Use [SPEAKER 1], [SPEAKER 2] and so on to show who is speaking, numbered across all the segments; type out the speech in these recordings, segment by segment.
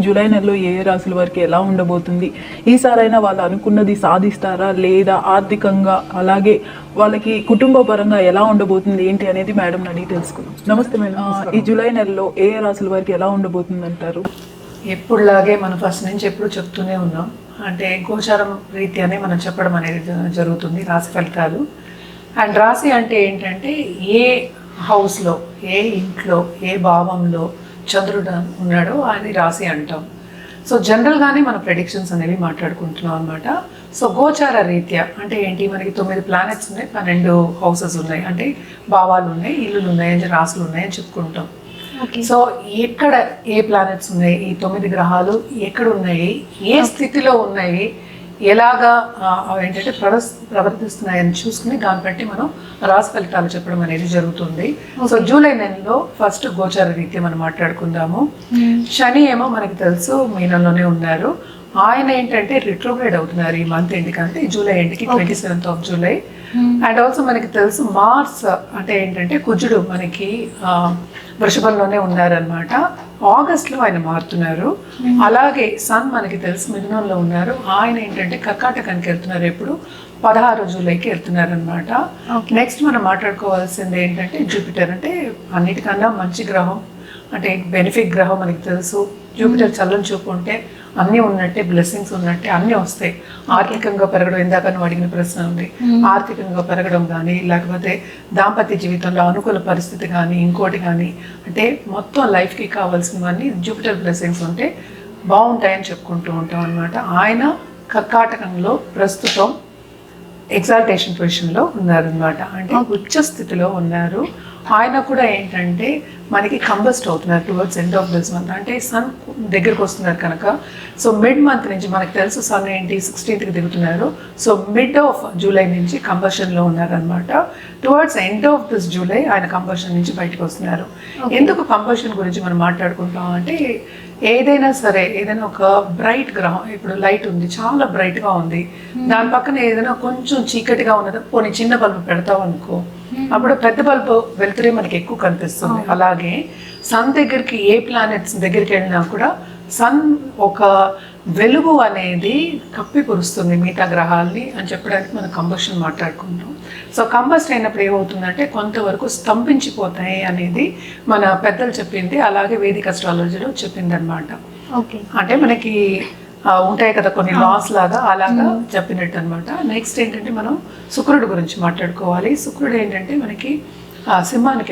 [SPEAKER 1] July నెలలో ఏ ఏ రాశుల వారికి ఎలా ఉండబోతుంది, ఈసారైనా వాళ్ళు అనుకున్నది సాధిస్తారా లేదా, ఆర్థికంగా అలాగే వాళ్ళకి కుటుంబ పరంగా ఎలా ఉండబోతుంది ఏంటి అనేది మేడం అడిగి తెలుసుకుందాం. నమస్తే మేడం, ఈ జూలై నెలలో ఏ ఏ రాశుల వారికి ఎలా ఉండబోతుంది అంటారు?
[SPEAKER 2] ఎప్పుడులాగే మనం ఫస్ట్ నుంచి ఎప్పుడు చెప్తూనే ఉన్నాం, అంటే గోచారం రీత్యానే మనం చెప్పడం అనేది జరుగుతుంది రాశి ఫలితాలు. అండ్ రాశి అంటే ఏంటంటే ఏ హౌస్లో, ఏ ఇంట్లో, ఏ భావంలో చంద్రుడు ఉన్నాడో అది రాశి అంటాం. సో జనరల్గానే మన ప్రెడిక్షన్స్ అనేవి మాట్లాడుకుంటున్నాం అనమాట. సో గోచార రీత్యా అంటే ఏంటి, మనకి 9 ప్లానెట్స్ ఉన్నాయి, 12 హౌసెస్ ఉన్నాయి, అంటే భావాలు ఉన్నాయి, ఇల్లులు ఉన్నాయి, అంటే రాసులు ఉన్నాయి అని చెప్పుకుంటాం. సో ఎక్కడ ఏ ప్లానెట్స్ ఉన్నాయి, ఈ 9 గ్రహాలు ఎక్కడ ఉన్నాయి, ఏ స్థితిలో ఉన్నాయి, ఎలాగా ఏంటంటే ప్రవర్తిస్తున్నాయని చూసుకుని దాన్ని బట్టి మనం రాశి ఫలితాలు చెప్పడం అనేది జరుగుతుంది. సో జూలై నెలలో ఫస్ట్ గోచార రీత్యా మనం మాట్లాడుకుందాము. శని ఏమో మనకి తెలుసు మీనంలోనే ఉన్నారు. ఆయన ఏంటంటే రిట్రోగ్రేడ్ అవుతున్నారు ఈ మంత్ ఎండ్కి, అంటే జూలై ఎండ్కి 27th of July. And also మనకి తెలుసు మార్స్ అంటే ఏంటంటే కుజుడు మనకి వృషభంలోనే ఉన్నారనమాట. ఆగస్ట్లో ఆయన మారుతున్నారు. అలాగే సన్ మనకి తెలుసు మిథునంలో ఉన్నారు. ఆయన ఏంటంటే కర్కాటకానికి వెళ్తున్నారు, ఎప్పుడు 16 జూలైకి వెళ్తున్నారు అనమాట. నెక్స్ట్ మనం మాట్లాడుకోవాల్సింది ఏంటంటే జూపిటర్, అంటే అన్నిటికన్నా మంచి గ్రహం, అంటే బెనిఫిట్ గ్రహం మనకి తెలుసు. జూపిటర్ చల్లని చూపు ఉంటే అన్నీ ఉన్నట్టే, బ్లెస్సింగ్స్ ఉన్నట్టే అన్నీ వస్తాయి. ఆర్థికంగా పెరగడం, ఇందాక నువ్వు అడిగిన ప్రశ్న ఉంది, ఆర్థికంగా పెరగడం కానీ, లేకపోతే దాంపత్య జీవితంలో అనుకూల పరిస్థితి కానీ, ఇంకోటి కానీ, అంటే మొత్తం లైఫ్కి కావాల్సినవన్నీ జూపిటర్ బ్లెస్సింగ్స్ ఉంటే బాగుంటాయని చెప్పుకుంటూ ఉంటాం అనమాట. ఆయన కర్కాటకంలో ప్రస్తుతం ఎగ్జాల్టేషన్ పొజిషన్లో ఉన్నారనమాట, అంటే ఉచ్చ స్థితిలో ఉన్నారు. ఆయన కూడా ఏంటంటే మనకి కంబస్ట్ అవుతున్నారు towards end of this month, అంటే సన్ దగ్గరకు వస్తున్నారు కనుక. సో మిడ్ మంత్ నుంచి మనకు తెలుసు సన్ ఏంటి 16th దిగుతున్నారు. సో మిడ్ ఆఫ్ జూలై నుంచి కంబషన్లో ఉన్నారనమాట. Towards end of this July ఆయన కంబషన్ నుంచి బయటకు వస్తున్నారు. ఎందుకు కంబషన్ గురించి మనం మాట్లాడుకుంటాం అంటే, ఏదైనా సరే, ఏదైనా ఒక బ్రైట్ గ్రహం, ఇప్పుడు లైట్ ఉంది, చాలా బ్రైట్గా ఉంది, దాని పక్కన ఏదైనా కొంచెం చీకటిగా ఉన్నది, పోనీ చిన్న బల్బు పెడతాం అనుకో, అప్పుడు పెద్ద బల్బు వెళ్తురే మనకి ఎక్కువ కనిపిస్తుంది. అలాగే సన్ దగ్గరికి, ఏ ప్లానెట్స్ దగ్గరికి వెళ్ళినా కూడా సన్ ఒక వెలుగు అనేది కప్పి పురుస్తుంది మిగతా గ్రహాల్ని అని చెప్పడానికి మనం కంబషన్ మాట్లాడుకుంటాం. సో కంబస్ట్ అయినప్పుడు ఏమవుతుందంటే కొంతవరకు స్తంభించిపోతాయి అనేది మన పెద్దలు చెప్పింది, అలాగే వేదిక అస్ట్రాలజీలో చెప్పింది అనమాట. అంటే మనకి ఉంటాయి కదా కొన్ని లాస్ లాగా, అలాగా చెప్పినట్టు అనమాట. నెక్స్ట్ ఏంటంటే మనం శుక్రుడు గురించి మాట్లాడుకోవాలి. శుక్రుడు ఏంటంటే మనకి సింహానికి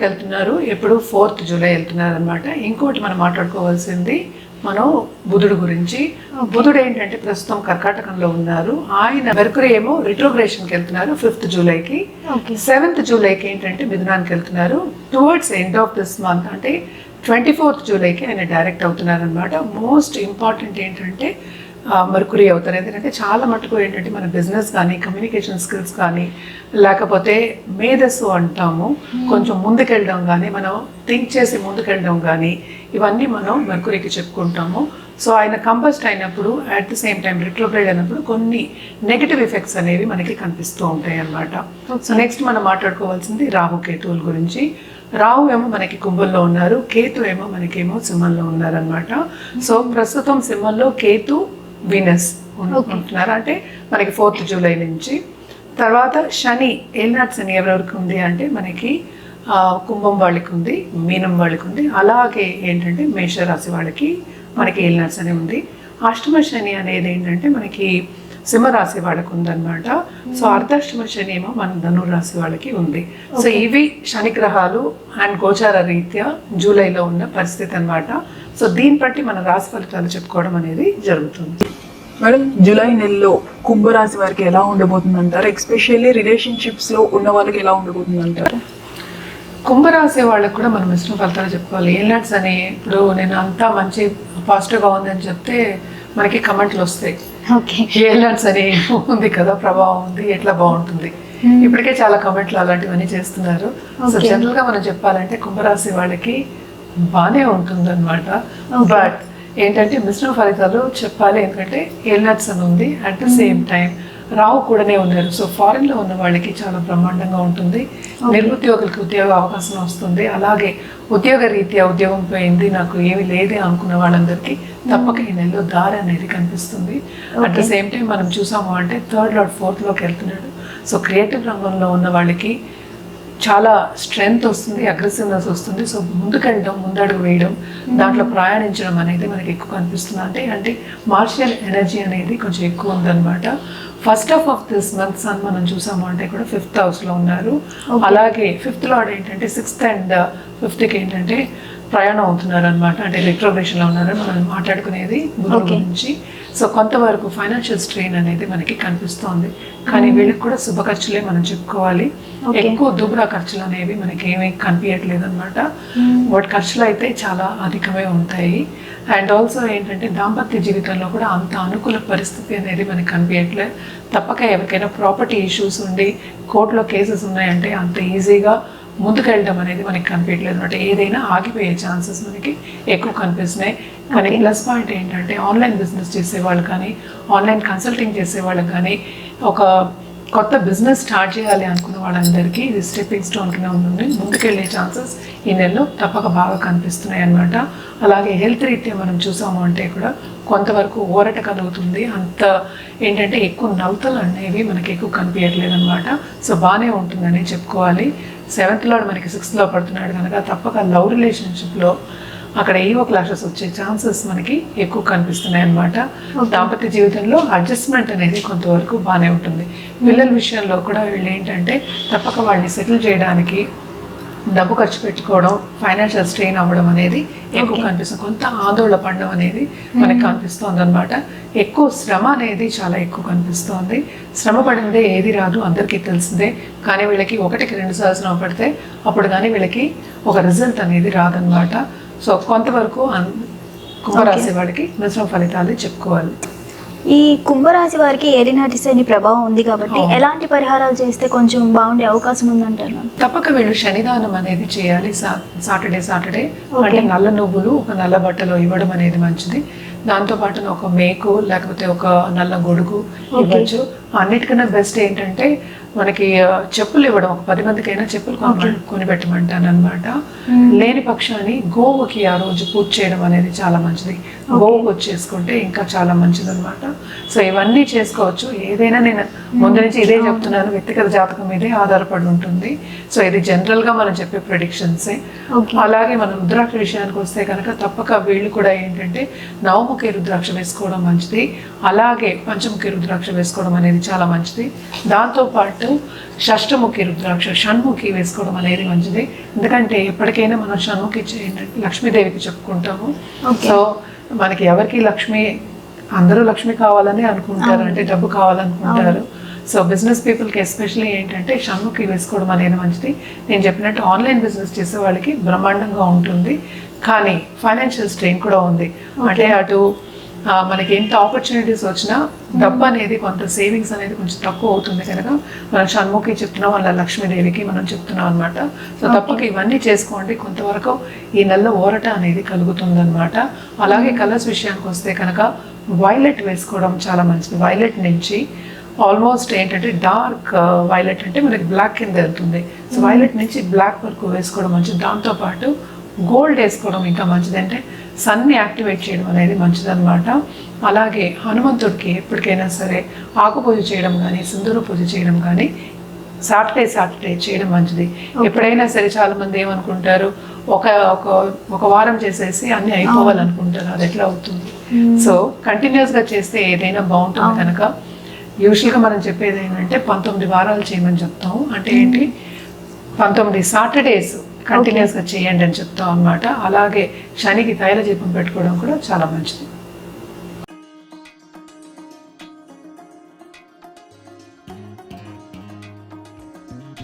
[SPEAKER 2] వెళ్తున్నారు, ఎప్పుడు 4th జూలై వెళ్తున్నారు అనమాట. ఇంకోటి మనం మాట్లాడుకోవాల్సింది మనం బుధుడు గురించి. బుధుడు ఏంటంటే ప్రస్తుతం కర్కాటకంలో ఉన్నారు. ఆయన మెర్కురీ ఏమో రిట్రోగ్రేషన్కి వెళ్తున్నారు 5th జూలైకి. 7th జూలైకి ఏంటంటే మిథునానికి వెళ్తున్నారు. Towards end of this month అంటే 24th జూలైకి ఆయన డైరెక్ట్ అవుతున్నారు అనమాట. మోస్ట్ ఇంపార్టెంట్ ఏంటంటే మెర్కురీ అవుతారు. ఎందుకంటే చాలా మటుకు ఏంటంటే మన బిజినెస్ కానీ, కమ్యూనికేషన్ స్కిల్స్ కానీ, లేకపోతే మేధస్సు అంటాము, కొంచెం ముందుకెళ్ళడం కానీ, మనం థింక్ చేసి ముందుకెళ్ళడం కానీ, ఇవన్నీ మనం మెర్కురీకి చెప్పుకుంటాము. సో ఆయన కంబస్ట్ అయినప్పుడు, at the same time retrograde అయినప్పుడు కొన్ని నెగిటివ్ ఎఫెక్ట్స్ అనేవి మనకి కనిపిస్తూ ఉంటాయి అన్నమాట. సో నెక్స్ట్ మనం మాట్లాడుకోవాల్సింది రాహుకేతువుల గురించి. రాహు ఏమో మనకి కుంభంలో ఉన్నారు, కేతు ఏమో మనకేమో సింహంలో ఉన్నారనమాట. సో ప్రస్తుతం సింహంలో కేతు, వీనస్ ఉంటున్నారు, అంటే మనకి 4th జూలై నుంచి. తర్వాత శని, ఏలినాటి శని ఎవరెవరికి ఉంది అంటే మనకి కుంభం వాళ్ళకి ఉంది, మీనం వాళ్ళకి ఉంది, అలాగే ఏంటంటే మేషరాశి వాళ్ళకి మనకి ఏలినాటి శని ఉంది. అష్టమ శని అనేది ఏంటంటే మనకి సింహరాశి వాళ్ళకి ఉందన్నమాట. సో అర్ధాష్టమ శని ఏమో మన ధనురాశి వాళ్ళకి ఉంది. సో ఇవి శని గ్రహాలు అండ్ గోచార రీత్యా జూలైలో ఉన్న పరిస్థితి అన్నమాట. సో దీన్ని బట్టి మన రాశి ఫలితాలు చెప్పుకోవడం అనేది జరుగుతుంది.
[SPEAKER 1] మేడం, జూలై నెలలో కుంభరాశి వారికి ఎలా ఉండబోతుంది అంటారు? ఎస్పెషల్లీ రిలేషన్షిప్స్లో ఉన్న వాళ్ళకి ఎలా ఉండబోతుంది అంటారు?
[SPEAKER 2] కుంభరాశి వాళ్ళకి కూడా మనం ఇష్టం ఫలితాలు చెప్పుకోవాలి. ఏలినాట్స్ అని ఇప్పుడు నేను అంతా మంచి పాజిటివ్గా ఉందని చెప్తే మనకి కమెంట్లు వస్తాయి, ఏలినాట్స్ అని ఉంది కదా, ప్రభావం ఉంది, ఎట్లా బాగుంటుంది. ఇప్పటికే చాలా కమెంట్లు అలాంటివన్నీ చేస్తున్నారు. సో జనరల్గా మనం చెప్పాలంటే కుంభరాశి వాళ్ళకి బాగానే ఉంటుంది అనమాట. బట్ ఏంటంటే మిశ్రమ ఫలితాలు చెప్పాలి, ఎందుకంటే ఏలినాట్స్ అని ఉంది, అట్ ద సేమ్ టైం రావు కూడానే ఉన్నారు. సో ఫారిన్లో ఉన్న వాళ్ళకి చాలా బ్రహ్మాండంగా ఉంటుంది. నిరుద్యోగులకి ఉద్యోగ అవకాశం వస్తుంది. అలాగే ఉద్యోగ రీత్యా ఉద్యోగం పోయింది, నాకు ఏమీ లేదే అనుకున్న వాళ్ళందరికీ తప్పక ఈ నెలలో దారి అనేది కనిపిస్తుంది. అట్ ద సేమ్ టైం మనం చూసాము అంటే 3rd లార్డ్ 4th లోకి వెళ్తున్నాడు. సో క్రియేటివ్ రంగంలో ఉన్న వాళ్ళకి చాలా స్ట్రెంగ్త్ వస్తుంది, అగ్రెసివ్నెస్ వస్తుంది. సో ముందుకెళ్ళడం, ముందడుగు వేయడం, దాంట్లో ప్రయాణించడం అనేది మనకి ఎక్కువ కనిపిస్తుంది. అంటే మార్షియల్ ఎనర్జీ అనేది కొంచెం ఎక్కువ ఉందన్నమాట. First half of this month సన్ మనం చూసాము అంటే కూడా 5th హౌస్లో ఉన్నారు. అలాగే 5th లార్డ్ ఏంటంటే 6th అండ్ 5th ఏంటంటే ప్రయాణం అవుతున్నారు అనమాట. అంటే రిట్రోగ్రేషన్లో ఉన్నారు మనం మాట్లాడుకునేది గురువు గురించి. సో కొంతవరకు ఫైనాన్షియల్ స్ట్రెయిన్ అనేది మనకి కనిపిస్తోంది. కానీ వీళ్ళకి కూడా శుభ ఖర్చులే మనం చెప్పుకోవాలి. ఎక్కువ దుబ్రా ఖర్చులు అనేవి మనకి ఏమీ కనిపించట్లేదు అనమాట. వాటి ఖర్చులు అయితే చాలా అధికమే ఉంటాయి. అండ్ ఆల్సో ఏంటంటే దాంపత్య జీవితంలో కూడా అంత అనుకూల పరిస్థితి అనేది మనకి కనిపించట్లేదు. తప్పక ఎవరికైనా ప్రాపర్టీ ఇష్యూస్ ఉండి కోర్టులో కేసెస్ ఉన్నాయంటే అంత ఈజీగా ముందుకెళ్ళడం అనేది మనకి కనిపించలేదు అనమాట. ఏదైనా ఆగిపోయే ఛాన్సెస్ మనకి ఎక్కువ కనిపిస్తున్నాయి. కానీ ప్లస్ పాయింట్ ఏంటంటే ఆన్లైన్ బిజినెస్ చేసేవాళ్ళు కానీ, ఆన్లైన్ కన్సల్టింగ్ చేసేవాళ్ళకి కానీ, ఒక కొత్త బిజినెస్ స్టార్ట్ చేయాలి అనుకున్న వాళ్ళందరికీ ఇది స్టెప్పింగ్ స్టోన్ కింద ఉంటుంది. ముందుకెళ్ళే ఛాన్సెస్ ఈ నెలలో తప్పక బాగా కనిపిస్తున్నాయి అన్నమాట. అలాగే హెల్త్ రీత్యా మనం చూసాము అంటే కూడా కొంతవరకు ఊరట కలుగుతుంది. అంత ఏంటంటే ఎక్కువ నవతలు అనేవి మనకి ఎక్కువ కనిపించట్లేదు అనమాట. సో బాగానే ఉంటుందని చెప్పుకోవాలి. 7th లార్డ్ మనకి 6th లో పడుతున్నాడు కనుక తప్పక లవ్ రిలేషన్షిప్లో అక్కడ ఏవో క్లాషెస్ వచ్చే ఛాన్సెస్ మనకి ఎక్కువ కనిపిస్తున్నాయి అనమాట. దాంపత్య జీవితంలో అడ్జస్ట్మెంట్ అనేది కొంతవరకు బాగానే ఉంటుంది. పిల్లల విషయంలో కూడా వీళ్ళు ఏంటంటే తప్పక వాళ్ళని సెటిల్ చేయడానికి డబ్బు ఖర్చు పెట్టుకోవడం, ఫైనాన్షియల్ స్ట్రెయిన్ అవ్వడం అనేది ఎక్కువ కనిపిస్తుంది. కొంత ఆందోళన పడడం అనేది మనకి కనిపిస్తుంది అనమాట. ఎక్కువ శ్రమ అనేది చాలా ఎక్కువ కనిపిస్తుంది. శ్రమ పడిందే ఏది రాదు అందరికీ తెలిసిందే. కానీ వీళ్ళకి 1కి 2 సార్లు శ్రమ పడితే అప్పుడు కానీ వీళ్ళకి ఒక రిజల్ట్ అనేది రాదనమాట. సో కొంతవరకు కుంభరాశి వాళ్ళకి మిశ్రమ ఫలితాలు చెప్పుకోవాలి.
[SPEAKER 3] ఈ కుంభరాశి వారికి ఏలినాటి శని ప్రభావం ఉంది కాబట్టి ఎలాంటి పరిహారాలు చేస్తే కొంచెం బాగుండే అవకాశం ఉందంటారు?
[SPEAKER 2] తప్పక వీళ్ళు శనిదానం అనేది చేయాలి. సాటర్డే అంటే నల్ల నువ్వులు ఒక నల్ల బట్టలో ఇవ్వడం అనేది మంచిది. దాంతోపాటు ఒక మేకు లేకపోతే ఒక నల్ల గొడుగు ఇవ్వచ్చు. అన్నిటికన్నా బెస్ట్ ఏంటంటే మనకి చెప్పులు ఇవ్వడం. ఒక 10 మందికైనా చెప్పులు కొని పెట్టమంటాను అనమాట. లేని పక్షాన్ని గోవుకి ఆ రోజు పూజ చేయడం అనేది చాలా మంచిది. గోవుకు వచ్చేసుకుంటే ఇంకా చాలా మంచిది అనమాట. సో ఇవన్నీ చేసుకోవచ్చు. ఏదైనా నేను ముందు నుంచి ఇదే చెప్తున్నాను, వ్యక్తిగత జాతకం మీదే ఆధారపడి ఉంటుంది. సో ఇది జనరల్గా మనం చెప్పే ప్రెడిక్షన్సే. అలాగే మనం రుద్రాక్ష విషయానికి వస్తే కనుక తప్పక వీళ్ళు కూడా ఏంటంటే నవముఖి రుద్రాక్ష వేసుకోవడం మంచిది. అలాగే పంచముఖి రుద్రాక్ష వేసుకోవడం అనేది చాలా మంచిది. దాంతోపాటు షష్ఠముఖి రుద్రాక్ష, షణ్ముఖి వేసుకోవడం అనేది మంచిది. ఎందుకంటే ఎప్పటికైనా మనం షణ్ముఖి లక్ష్మీదేవికి చెప్పుకుంటాము. సో మనకి ఎవరికి అందరూ లక్ష్మి కావాలని అనుకుంటారు, అంటే డబ్బు కావాలనుకుంటారు. సో బిజినెస్ పీపుల్కి ఎస్పెషల్లీ ఏంటంటే షణ్ముఖి వేసుకోవడం అనేది మంచిది. నేను చెప్పినట్టు ఆన్లైన్ బిజినెస్ చేసే వాళ్ళకి బ్రహ్మాండంగా ఉంటుంది. కానీ ఫైనాన్షియల్ స్ట్రెయిన్ కూడా ఉంది. అంటే అటు మనకి ఎంత ఆపర్చునిటీస్ వచ్చినా డబ్బు అనేది కొంత సేవింగ్స్ అనేది కొంచెం తక్కువ అవుతుంది కనుక మనం షణ్ముఖి చెప్తున్నాం, వాళ్ళ లక్ష్మీదేవికి మనం చెప్తున్నాం అనమాట. సో తప్పక ఇవన్నీ చేసుకోండి. కొంతవరకు ఈ నెలలో ఊరట అనేది కలుగుతుంది అనమాట. అలాగే కలర్స్ విషయానికి వస్తే కనుక వైలెట్ వేసుకోవడం చాలా మంచిది. వైలెట్ నుంచి ఆల్మోస్ట్ ఏంటంటే డార్క్ వైలెట్ అంటే మనకి బ్లాక్ కింద వెళ్తుంది. సో వైలెట్ నుంచి బ్లాక్ వరకు వేసుకోవడం మంచిది. దాంతోపాటు గోల్డ్ వేసుకోవడం ఇంకా మంచిది. అంటే సన్ని యాక్టివేట్ చేయడం అనేది మంచిదన్నమాట. అలాగే హనుమంతుడికి ఎప్పటికైనా సరే ఆకు పూజ చేయడం కానీ, సింధూర పూజ చేయడం కానీ సాటర్డే చేయడం మంచిది. ఎప్పుడైనా సరే చాలా మంది ఏమనుకుంటారు, ఒక వారం చేసేసి అన్ని అయిపోవాలనుకుంటారు. అది ఎట్లా అవుతుంది? సో కంటిన్యూస్గా చేస్తే ఏదైనా బాగుంటుంది కనుక యూజువల్గా మనం చెప్పేది ఏంటంటే 19 వారాలు చేయమని చెప్తాము. అంటే ఏంటి, 19 సాటర్డేస్ కంటిన్యూస్గా చేయండి అని చెప్తాం అనమాట. అలాగే శనికి తైల దీపం పెట్టుకోవడం కూడా చాలా మంచిది.